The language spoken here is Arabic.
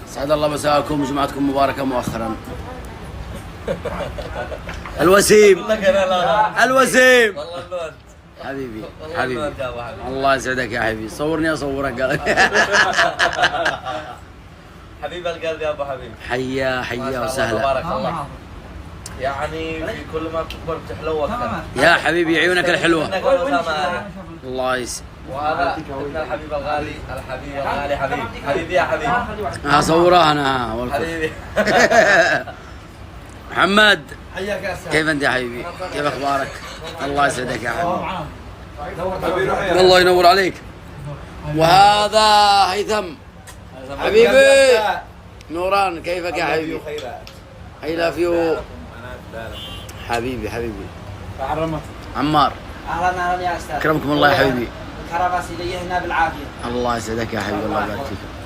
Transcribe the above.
سعد الله مساءكم وجمعتكم مباركة مؤخرا. الوسيم الوسيم حبيبي حبيبي الله يسعدك يا حبيبي. صورني اصورك قال. حبيب القلب يا ابو حبيب. حيا وسهلا. تبارك الله. يعني في كل ما تكبر بتحلو اكثر. يا حبيبي عيونك الحلوة. الله يسعدك. وهذا ابن الحبيب الغالي، الحبيب الغالي حبيبي يا حبيبي. هصورها انا حبيبي. محمد حياك يا استاذ. كيف انت يا حبيبي؟ كيف اخبارك؟ الله يسعدك يا حبيبي. الله ينور عليك. وهذا هيثم حبيبي. نوران كيفك يا حبيبي؟ I love you حبيبي عمار. اهلا يا استاذ. اكرمكم الله يا حبيبي. الكرفس اللي هنا بالعافيه. الله يسعدك يا حبيبي. الله يبارك فيك.